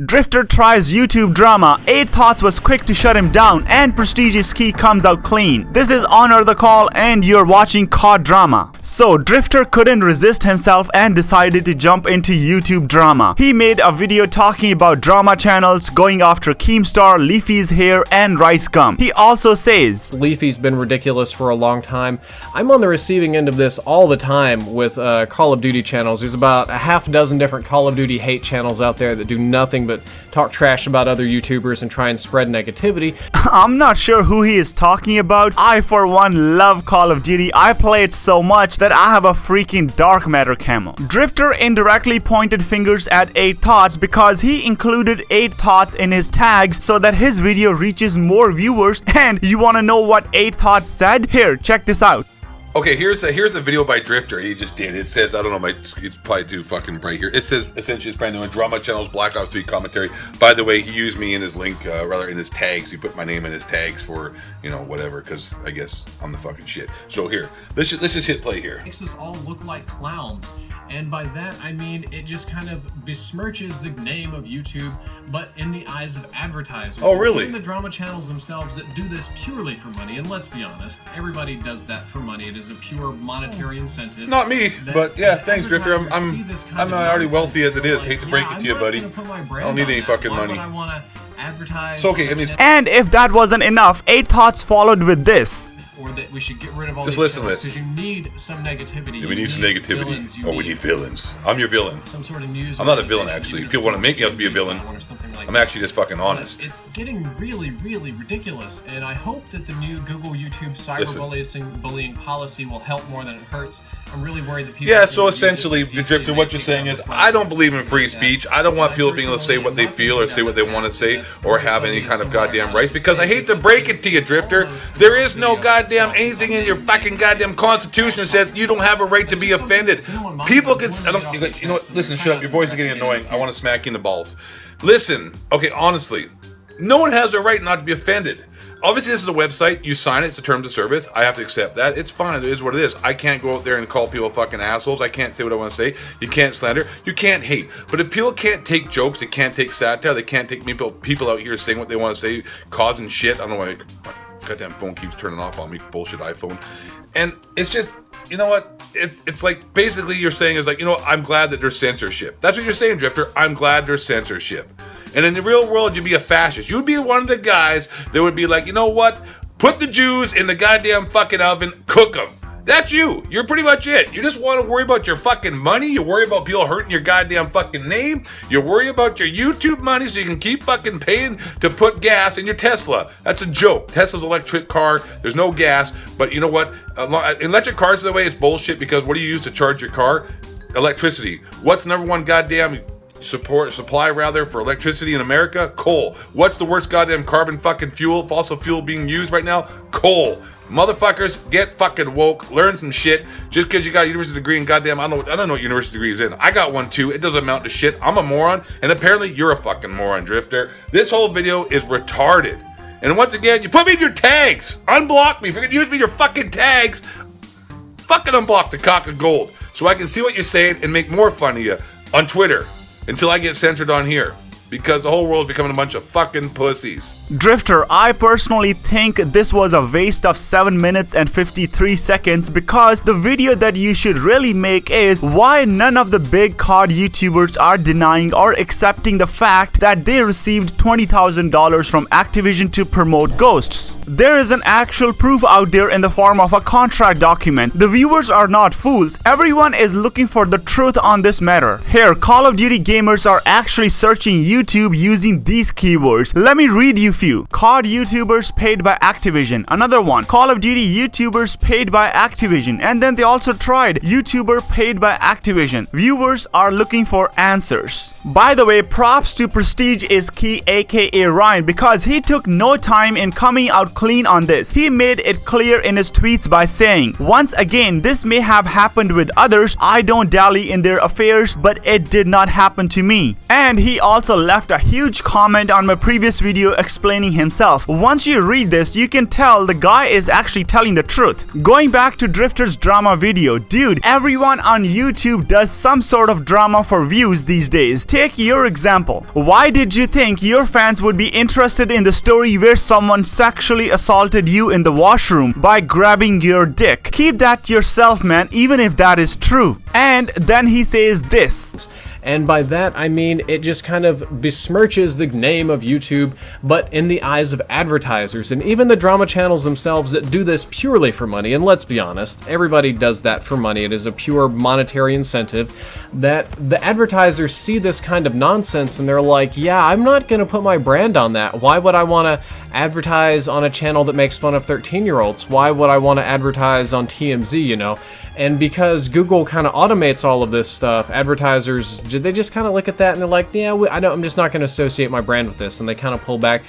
Drifter tries YouTube drama, 8 Thoughts was quick to shut him down, and PrestigeIsKey comes out clean. This is Honor the Call and you're watching COD Drama. So Drifter couldn't resist himself and decided to jump into YouTube drama. He made a video talking about drama channels, going after Keemstar, LeafyIsHere, and RiceGum. He also says, Leafy's been ridiculous for a long time. I'm on the receiving end of this all the time with Call of Duty channels. There's about a half dozen different Call of Duty hate channels out there that do nothing but talk trash about other YouTubers and try and spread negativity. I'm not sure who he is talking about. I for one love Call of Duty. I play it so much that I have a freaking dark matter camo. Drifter indirectly pointed fingers at 8 Thoughts because he included 8 Thoughts in his tags so that his video reaches more viewers. And you wanna know what 8 Thoughts said? Here, check this out. Okay, here's a video by Drifter. He just did. It says, I don't know, it's probably too fucking bright here. It says, essentially, it's brand new drama channels, Black Ops 3 commentary. By the way, he used me in his link, rather in his tags. He put my name in his tags for, you know, whatever, because I guess I'm the fucking shit. So here, let's just hit play here. Makes us all look like clowns. And by that, I mean, it just kind of besmirches the name of YouTube, but in the eyes of advertisers. Oh, really? Even the drama channels themselves that do this purely for money, and let's be honest, everybody does that for money. It is a pure monetary incentive. Not me, but yeah, thanks, Drifter. I'm already wealthy as it is. Hate to break it to you, buddy. I don't need any fucking money. I want to advertise. So, okay, I mean, and if that wasn't enough, 8 Thoughts followed with this. Or that we should get rid of all just these listen to this. Because you need some negativity. Yeah, we need some negativity. Villains, we need villains. I'm your villain. Some sort of news. I'm not a villain, actually. People want to make me out to be a villain. I'm actually just fucking honest. It's getting really, really ridiculous, and I hope that the new Google YouTube cyberbullying policy will help more than it hurts. I'm really worried that people... Yeah, so essentially, Drifter, what you're saying is, I don't believe in free speech. I don't want people being able to say what they feel or say what they want to say or have any kind of goddamn rights, because I hate to break it to you, Drifter. There is no goddamn anything in your fucking goddamn constitution that says you don't have a right to be offended. People can... you know what? Listen, shut up. Your voice is getting annoying. I want to smack you in the balls. Listen, okay, honestly, no one has a right not to be offended. Obviously, this is a website. You sign it. It's a terms of service. I have to accept that. It's fine. It is what it is. I can't go out there and call people fucking assholes. I can't say what I want to say. You can't slander. You can't hate. But if people can't take jokes, they can't take satire, they can't take people out here saying what they want to say, causing shit. I don't know why my goddamn phone keeps turning off on me. Bullshit iPhone. And it's just... You know what? It's like basically you're saying is like, you know, I'm glad that there's censorship. That's what you're saying, Drifter. I'm glad there's censorship. And in the real world, you'd be a fascist. You'd be one of the guys that would be like, you know what? Put the Jews in the goddamn fucking oven, cook them. That's you. You're pretty much it. You just want to worry about your fucking money. You worry about people hurting your goddamn fucking name. You worry about your YouTube money so you can keep fucking paying to put gas in your Tesla. That's a joke. Tesla's an electric car. There's no gas. But you know what? Electric cars, by the way, it's bullshit because what do you use to charge your car? Electricity. What's the number one goddamn supply for electricity in America? Coal. What's the worst goddamn carbon fucking fuel, fossil fuel being used right now? Coal. Motherfuckers, get fucking woke, learn some shit. Just because you got a university degree and goddamn, I don't know what university degree is in. I got one too. It doesn't amount to shit. I'm a moron, and apparently you're a fucking moron, Drifter. This whole video is retarded. And once again, you put me in your tags. Unblock me. If you're gonna use me in your fucking tags, fucking unblock the cock of gold so I can see what you're saying and make more fun of you on Twitter until I get censored on here. Because the whole world is becoming a bunch of fucking pussies. Drifter, I personally think this was a waste of 7 minutes and 53 seconds because the video that you should really make is why none of the big COD YouTubers are denying or accepting the fact that they received $20,000 from Activision to promote Ghosts. There is an actual proof out there in the form of a contract document. The viewers are not fools. Everyone is looking for the truth on this matter. Here, Call of Duty gamers are actually searching YouTube using these keywords. Let me read you few. COD YouTubers paid by Activision. Another one. Call of Duty YouTubers paid by Activision. And then they also tried YouTuber paid by Activision. Viewers are looking for answers. By the way, props to PrestigeIsKey aka Ryan because he took no time in coming out clean on this. He made it clear in his tweets by saying, once again, this may have happened with others. I don't dally in their affairs, but it did not happen to me. And he also left a huge comment on my previous video explaining himself. Once you read this, you can tell the guy is actually telling the truth. Going back to Driftor's drama video, dude, everyone on YouTube does some sort of drama for views these days. Take your example. Why did you think your fans would be interested in the story where someone sexually assaulted you in the washroom by grabbing your dick? Keep that to yourself, man, even if that is true. And then he says this. And by that, I mean it just kind of besmirches the name of YouTube, but in the eyes of advertisers and even the drama channels themselves that do this purely for money. And let's be honest, everybody does that for money. It is a pure monetary incentive that the advertisers see this kind of nonsense and they're like, yeah, I'm not going to put my brand on that. Why would I want to advertise on a channel that makes fun of 13-year-olds? Why would I want to advertise on TMZ, you know? And because Google kind of automates all of this stuff, advertisers, they just kind of look at that and they're like, yeah, I'm just not going to associate my brand with this, and they kind of pull back.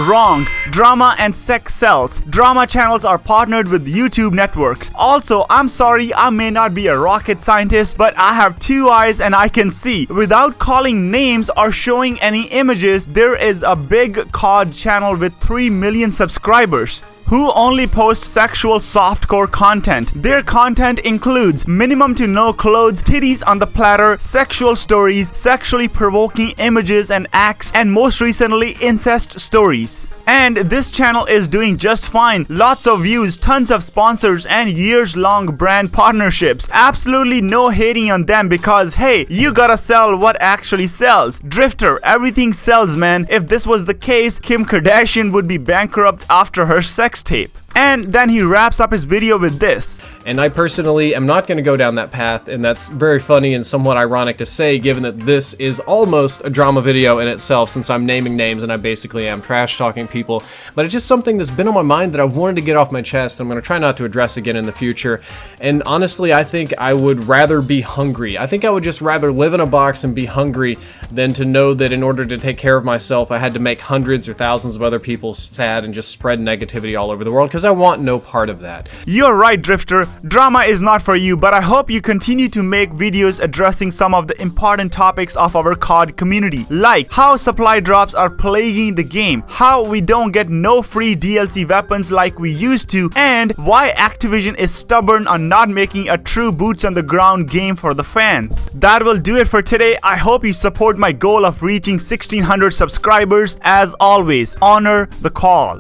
Wrong. Drama and sex sells. Drama channels are partnered with YouTube networks. Also, I'm sorry, I may not be a rocket scientist, but I have 2 eyes and I can see. Without calling names or showing any images, there is a big COD channel with 3 million subscribers who only post sexual softcore content. Their content includes minimum to no clothes, titties on the platter, sexual stories, sexually provoking images and acts, and most recently incest stories. And this channel is doing just fine. Lots of views, tons of sponsors, and years-long brand partnerships. Absolutely no hating on them because, hey, you gotta sell what actually sells. Drifter, everything sells, man. If this was the case, Kim Kardashian would be bankrupt after her sex tape. And then he wraps up his video with this. And I personally am not going to go down that path, and that's very funny and somewhat ironic to say, given that this is almost a drama video in itself, since I'm naming names and I basically am trash talking people. But it's just something that's been on my mind that I've wanted to get off my chest. I'm going to try not to address again in the future. And honestly, I think I would rather be hungry. I think I would just rather live in a box and be hungry than to know that in order to take care of myself, I had to make hundreds or thousands of other people sad and just spread negativity all over the world, because I want no part of that. You're right, Drifter. Drama is not for you, but I hope you continue to make videos addressing some of the important topics of our COD community, like how supply drops are plaguing the game, how we don't get no free DLC weapons like we used to, and why Activision is stubborn on not making a true boots on the ground game for the fans. That will do it for today. I hope you support my goal of reaching 1600 subscribers. As always, honor the call.